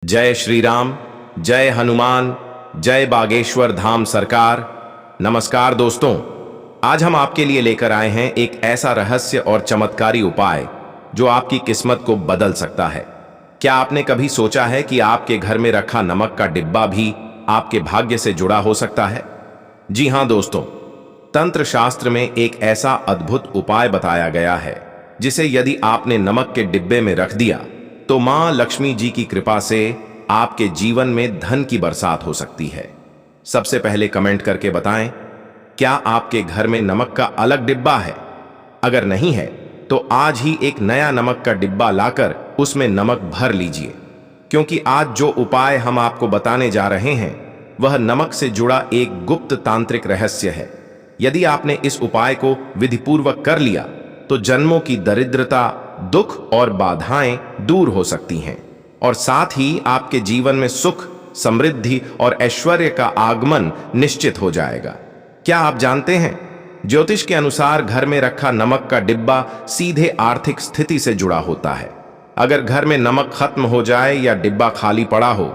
जय श्री राम, जय हनुमान, जय बागेश्वर धाम सरकार। नमस्कार दोस्तों, आज हम आपके लिए लेकर आए हैं एक ऐसा रहस्य और चमत्कारी उपाय जो आपकी किस्मत को बदल सकता है। क्या आपने कभी सोचा है कि आपके घर में रखा नमक का डिब्बा भी आपके भाग्य से जुड़ा हो सकता है? जी हां दोस्तों, तंत्र शास्त्र में एक ऐसा अद्भुत उपाय बताया गया है जिसे यदि आपने नमक के डिब्बे में रख दिया तो मां लक्ष्मी जी की कृपा से आपके जीवन में धन की बरसात हो सकती है। सबसे पहले कमेंट करके बताएं, क्या आपके घर में नमक का अलग डिब्बा है? अगर नहीं है तो आज ही एक नया नमक का डिब्बा लाकर उसमें नमक भर लीजिए, क्योंकि आज जो उपाय हम आपको बताने जा रहे हैं वह नमक से जुड़ा एक गुप्त तांत्रिक रहस्य है। यदि आपने इस उपाय को विधिपूर्वक कर लिया तो जन्मों की दरिद्रता, दुख और बाधाएं दूर हो सकती हैं और साथ ही आपके जीवन में सुख, समृद्धि और ऐश्वर्य का आगमन निश्चित हो जाएगा। क्या आप जानते हैं, ज्योतिष के अनुसार घर में रखा नमक का डिब्बा सीधे आर्थिक स्थिति से जुड़ा होता है। अगर घर में नमक खत्म हो जाए या डिब्बा खाली पड़ा हो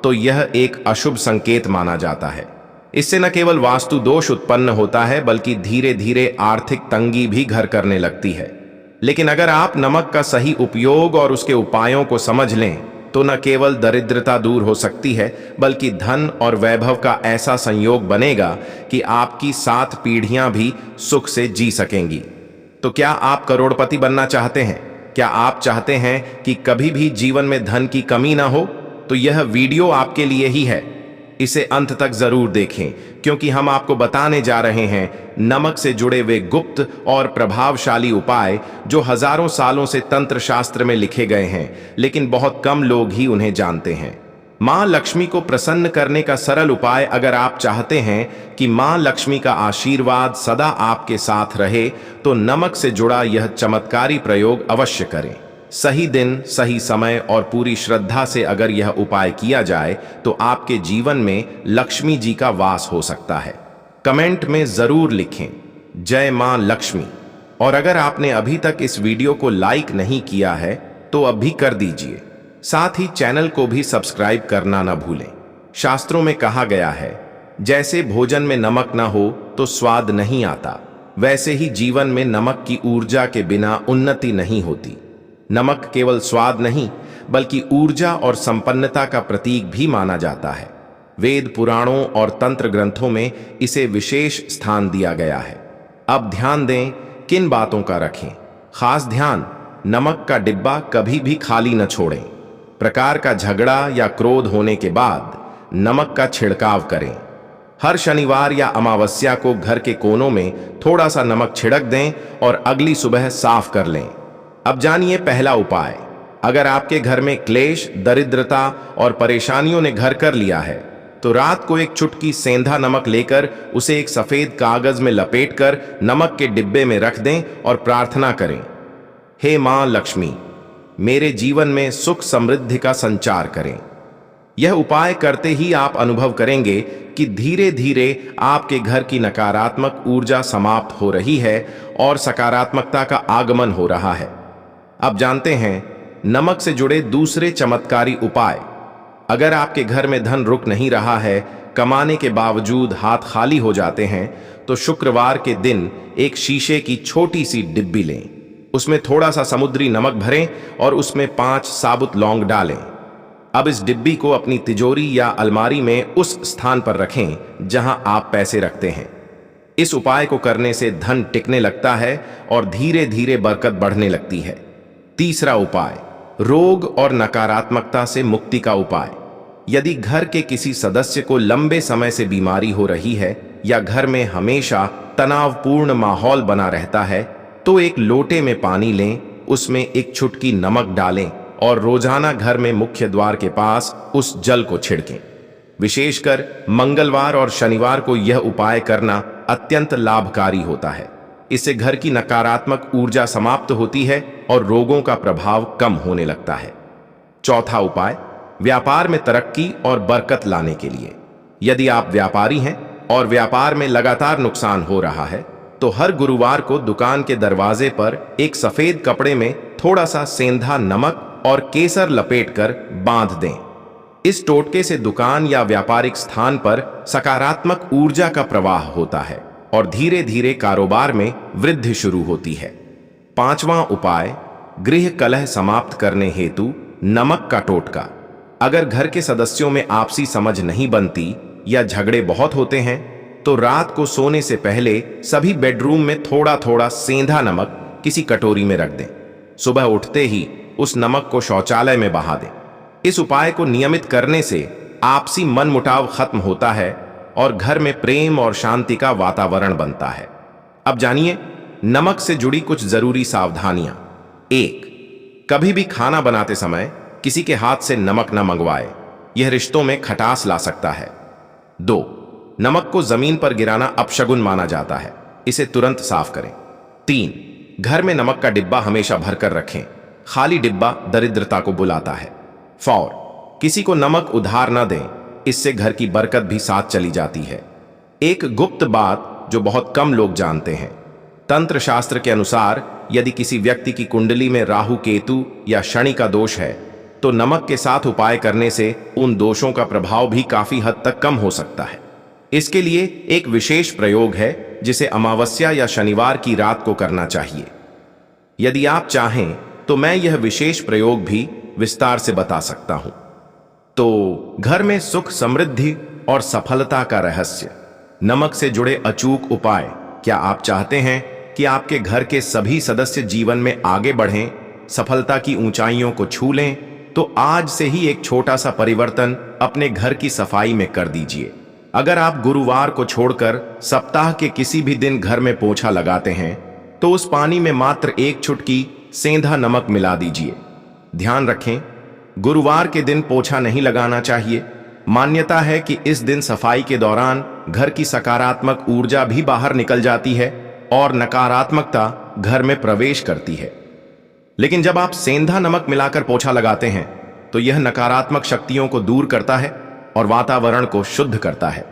तो यह एक अशुभ संकेत माना जाता है। इससे न केवल वास्तु दोष उत्पन्न होता है बल्कि धीरे धीरे आर्थिक तंगी भी घर करने लगती है। लेकिन अगर आप नमक का सही उपयोग और उसके उपायों को समझ लें तो न केवल दरिद्रता दूर हो सकती है बल्कि धन और वैभव का ऐसा संयोग बनेगा कि आपकी 7 पीढ़ियां भी सुख से जी सकेंगी। तो क्या आप करोड़पति बनना चाहते हैं? क्या आप चाहते हैं कि कभी भी जीवन में धन की कमी ना हो? तो यह वीडियो आपके लिए ही है। इसे अंत तक जरूर देखें, क्योंकि हम आपको बताने जा रहे हैं नमक से जुड़े वे गुप्त और प्रभावशाली उपाय जो हजारों सालों से तंत्र शास्त्र में लिखे गए हैं, लेकिन बहुत कम लोग ही उन्हें जानते हैं। मां लक्ष्मी को प्रसन्न करने का सरल उपाय। अगर आप चाहते हैं कि मां लक्ष्मी का आशीर्वाद सदा आपके साथ रहे तो नमक से जुड़ा यह चमत्कारी प्रयोग अवश्य करें। सही दिन, सही समय और पूरी श्रद्धा से अगर यह उपाय किया जाए तो आपके जीवन में लक्ष्मी जी का वास हो सकता है। कमेंट में जरूर लिखें, जय मां लक्ष्मी। और अगर आपने अभी तक इस वीडियो को लाइक नहीं किया है तो अभी कर दीजिए। साथ ही चैनल को भी सब्सक्राइब करना न भूलें। शास्त्रों में कहा गया है, जैसे भोजन में नमक न हो तो स्वाद नहीं आता, वैसे ही जीवन में नमक की ऊर्जा के बिना उन्नति नहीं होती। नमक केवल स्वाद नहीं बल्कि ऊर्जा और संपन्नता का प्रतीक भी माना जाता है। वेद, पुराणों और तंत्र ग्रंथों में इसे विशेष स्थान दिया गया है। अब ध्यान दें, किन बातों का रखें खास ध्यान। नमक का डिब्बा कभी भी खाली न छोड़ें। प्रकार का झगड़ा या क्रोध होने के बाद नमक का छिड़काव करें। हर शनिवार या अमावस्या को घर के कोनों में थोड़ा सा नमक छिड़क दें और अगली सुबह साफ कर लें। अब जानिए पहला उपाय। अगर आपके घर में क्लेश, दरिद्रता और परेशानियों ने घर कर लिया है तो रात को एक चुटकी सेंधा नमक लेकर उसे एक सफेद कागज में लपेटकर नमक के डिब्बे में रख दें और प्रार्थना करें, हे मां लक्ष्मी, मेरे जीवन में सुख समृद्धि का संचार करें। यह उपाय करते ही आप अनुभव करेंगे कि धीरे धीरे आपके घर की नकारात्मक ऊर्जा समाप्त हो रही है और सकारात्मकता का आगमन हो रहा है। अब जानते हैं नमक से जुड़े दूसरे चमत्कारी उपाय। अगर आपके घर में धन रुक नहीं रहा है, कमाने के बावजूद हाथ खाली हो जाते हैं, तो शुक्रवार के दिन एक शीशे की छोटी सी डिब्बी लें। उसमें थोड़ा सा समुद्री नमक भरें और उसमें 5 साबुत लौंग डालें। अब इस डिब्बी को अपनी तिजोरी या अलमारी में उस स्थान पर रखें जहां आप पैसे रखते हैं। इस उपाय को करने से धन टिकने लगता है और धीरे धीरे बरकत बढ़ने लगती है। तीसरा उपाय, रोग और नकारात्मकता से मुक्ति का उपाय। यदि घर के किसी सदस्य को लंबे समय से बीमारी हो रही है या घर में हमेशा तनावपूर्ण माहौल बना रहता है तो एक लोटे में पानी लें, उसमें एक चुटकी नमक डालें और रोजाना घर में मुख्य द्वार के पास उस जल को छिड़कें। विशेषकर मंगलवार और शनिवार को यह उपाय करना अत्यंत लाभकारी होता है। इससे घर की नकारात्मक ऊर्जा समाप्त होती है और रोगों का प्रभाव कम होने लगता है। चौथा उपाय, व्यापार में तरक्की और बरकत लाने के लिए। यदि आप व्यापारी हैं और व्यापार में लगातार नुकसान हो रहा है तो हर गुरुवार को दुकान के दरवाजे पर एक सफेद कपड़े में थोड़ा सा सेंधा नमक और केसर लपेटकर बांध दें। इस टोटके से दुकान या व्यापारिक स्थान पर सकारात्मक ऊर्जा का प्रवाह होता है और धीरे धीरे कारोबार में वृद्धि शुरू होती है। पांचवां उपाय, गृह कलह समाप्त करने हेतु नमक का टोटका। अगर घर के सदस्यों में आपसी समझ नहीं बनती या झगड़े बहुत होते हैं तो रात को सोने से पहले सभी बेडरूम में थोड़ा थोड़ा सेंधा नमक किसी कटोरी में रख दें। सुबह उठते ही उस नमक को शौचालय में बहा दें। इस उपाय को नियमित करने से आपसी मनमुटाव खत्म होता है और घर में प्रेम और शांति का वातावरण बनता है। अब जानिए नमक से जुड़ी कुछ जरूरी सावधानियां। 1. कभी भी खाना बनाते समय किसी के हाथ से नमक न मंगवाए, यह रिश्तों में खटास ला सकता है। 2. नमक को जमीन पर गिराना अपशगुन माना जाता है, इसे तुरंत साफ करें। 3. घर में नमक का डिब्बा हमेशा भरकर रखें, खाली डिब्बा दरिद्रता को बुलाता है। 4. किसी को नमक उधार न दें, इससे घर की बरकत भी साथ चली जाती है। एक गुप्त बात जो बहुत कम लोग जानते हैं, तंत्र शास्त्र के अनुसार यदि किसी व्यक्ति की कुंडली में राहु केतु या शनि का दोष है तो नमक के साथ उपाय करने से उन दोषों का प्रभाव भी काफी हद तक कम हो सकता है। इसके लिए एक विशेष प्रयोग है जिसे अमावस्या या शनिवार की रात को करना चाहिए। यदि आप चाहें तो मैं यह विशेष प्रयोग भी विस्तार से बता सकता हूं। तो घर में सुख, समृद्धि और सफलता का रहस्य, नमक से जुड़े अचूक उपाय। क्या आप चाहते हैं कि आपके घर के सभी सदस्य जीवन में आगे बढ़ें, सफलता की ऊंचाइयों को छू लें? तो आज से ही एक छोटा सा परिवर्तन अपने घर की सफाई में कर दीजिए। अगर आप गुरुवार को छोड़कर सप्ताह के किसी भी दिन घर में पोछा लगाते हैं तो उस पानी में मात्र 1 चुटकी सेंधा नमक मिला दीजिए। ध्यान रखें, गुरुवार के दिन पोछा नहीं लगाना चाहिए। मान्यता है कि इस दिन सफाई के दौरान घर की सकारात्मक ऊर्जा भी बाहर निकल जाती है और नकारात्मकता घर में प्रवेश करती है। लेकिन जब आप सेंधा नमक मिलाकर पोछा लगाते हैं तो यह नकारात्मक शक्तियों को दूर करता है और वातावरण को शुद्ध करता है।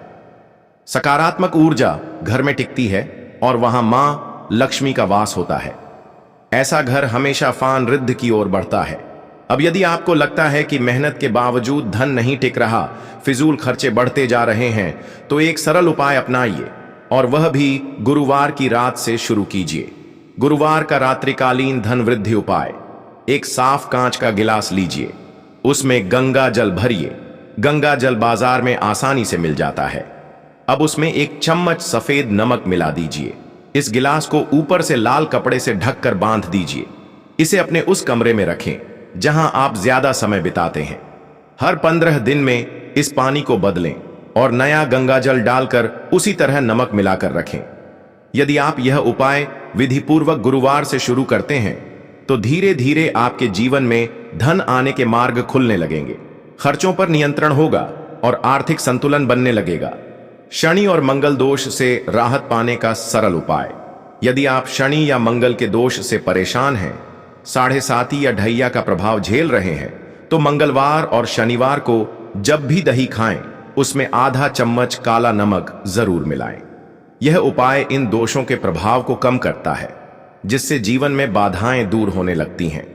सकारात्मक ऊर्जा घर में टिकती है और वहां मां लक्ष्मी का वास होता है। ऐसा घर हमेशा फान रिद्ध की ओर बढ़ता है। अब यदि आपको लगता है कि मेहनत के बावजूद धन नहीं टिक रहा, फिजूल खर्चे बढ़ते जा रहे हैं, तो एक सरल उपाय अपनाइए और वह भी गुरुवार की रात से शुरू कीजिए। गुरुवार का रात्रिकालीन धन वृद्धि उपाय। एक साफ कांच का गिलास लीजिए, उसमें गंगा जल भरिए। गंगा जल बाजार में आसानी से मिल जाता है। अब उसमें 1 चम्मच सफेद नमक मिला दीजिए। इस गिलास को ऊपर से लाल कपड़े से ढककर बांध दीजिए। इसे अपने उस कमरे में रखें जहां आप ज्यादा समय बिताते हैं। हर 15 दिन में इस पानी को बदलें और नया गंगा जल डालकर उसी तरह नमक मिलाकर रखें। यदि आप यह उपाय विधिपूर्वक गुरुवार से शुरू करते हैं तो धीरे धीरे आपके जीवन में धन आने के मार्ग खुलने लगेंगे, खर्चों पर नियंत्रण होगा और आर्थिक संतुलन बनने लगेगा। शनि और मंगल दोष से राहत पाने का सरल उपाय। यदि आप शनि या मंगल के दोष से परेशान हैं, 7.5 या ढैया का प्रभाव झेल रहे हैं, तो मंगलवार और शनिवार को जब भी दही खाएं उसमें आधा चम्मच काला नमक जरूर मिलाएं। यह उपाय इन दोषों के प्रभाव को कम करता है, जिससे जीवन में बाधाएं दूर होने लगती हैं।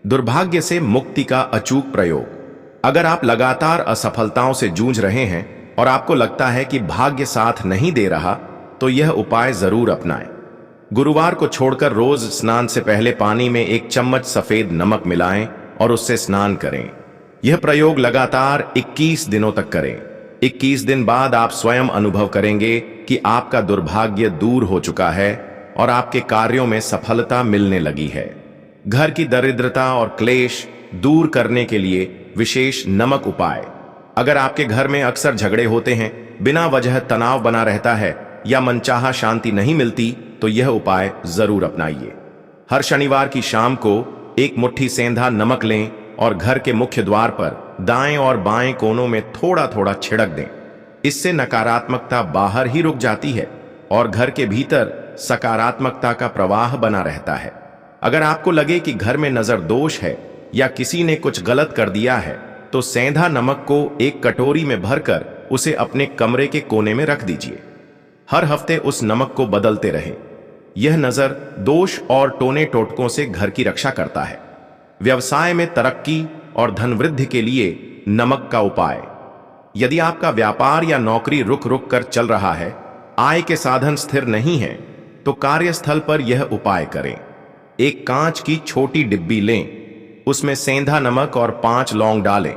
दुर्भाग्य से मुक्ति का अचूक प्रयोग। अगर आप लगातार असफलताओं से जूझ रहे हैं और आपको लगता है कि भाग्य साथ नहीं दे रहा, तो यह उपाय जरूर अपनाएं। गुरुवार को छोड़कर रोज स्नान से पहले पानी में 1 चम्मच सफेद नमक मिलाएं और उससे स्नान करें। यह प्रयोग लगातार 21 दिनों तक करें। 21 दिन बाद आप स्वयं अनुभव करेंगे कि आपका दुर्भाग्य दूर हो चुका है और आपके कार्यों में सफलता मिलने लगी है। घर की दरिद्रता और क्लेश दूर करने के लिए विशेष नमक उपाय। अगर आपके घर में अक्सर झगड़े होते हैं, बिना वजह तनाव बना रहता है या मनचाहा शांति नहीं मिलती, तो यह उपाय जरूर अपनाइए। हर शनिवार की शाम को 1 मुट्ठी सेंधा नमक लें और घर के मुख्य द्वार पर दाएं और बाएं कोनों में थोड़ा थोड़ा छिड़क दें। इससे नकारात्मकता बाहर ही रुक जाती है और घर के भीतर सकारात्मकता का प्रवाह बना रहता है। अगर आपको लगे कि घर में नजर दोष है या किसी ने कुछ गलत कर दिया है, तो सेंधा नमक को एक कटोरी में भरकर उसे अपने कमरे के कोने में रख दीजिए। हर हफ्ते उस नमक को बदलते रहें। यह नजर दोष और टोने टोटकों से घर की रक्षा करता है। व्यवसाय में तरक्की और धन वृद्धि के लिए नमक का उपाय। यदि आपका व्यापार या नौकरी रुक रुक कर चल रहा है, आय के साधन स्थिर नहीं है, तो कार्यस्थल पर यह उपाय करें। एक कांच की छोटी डिब्बी लें, उसमें सेंधा नमक और 5 लौंग डालें।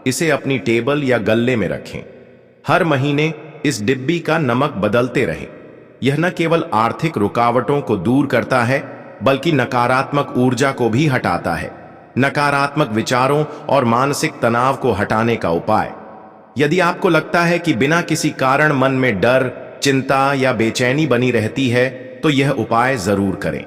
इसे अपनी टेबल या गल्ले में रखें। हर महीने इस डिब्बी का नमक बदलते रहें। यह न केवल आर्थिक रुकावटों को दूर करता है, बल्कि नकारात्मक ऊर्जा को भी हटाता है। नकारात्मक विचारों और मानसिक तनाव को हटाने का उपाय। यदि आपको लगता है कि बिना किसी कारण मन में डर, चिंता या बेचैनी बनी रहती है, तो यह उपाय जरूर करें।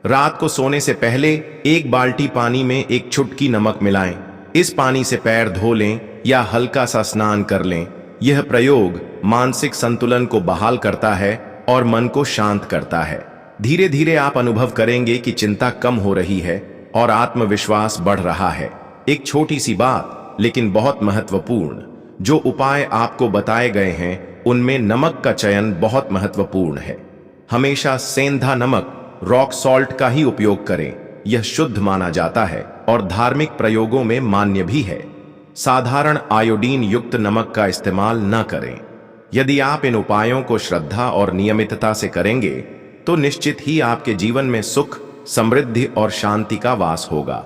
रात को सोने से पहले 1 बाल्टी पानी में 1 चुटकी नमक मिलाएं। इस पानी से पैर धो लें या हल्का सा स्नान कर लें। यह प्रयोग मानसिक संतुलन को बहाल करता है और मन को शांत करता है। धीरे धीरे आप अनुभव करेंगे कि चिंता कम हो रही है और आत्मविश्वास बढ़ रहा है। एक छोटी सी बात, लेकिन बहुत महत्वपूर्ण, जो उपाय आपको बताए गए हैं उनमें नमक का चयन बहुत महत्वपूर्ण है। हमेशा सेंधा नमक, रॉक सॉल्ट का ही उपयोग करें। यह शुद्ध माना जाता है और धार्मिक प्रयोगों में मान्य भी है। साधारण आयोडीन युक्त नमक का इस्तेमाल न करें। यदि आप इन उपायों को श्रद्धा और नियमितता से करेंगे, तो निश्चित ही आपके जीवन में सुख, समृद्धि और शांति का वास होगा।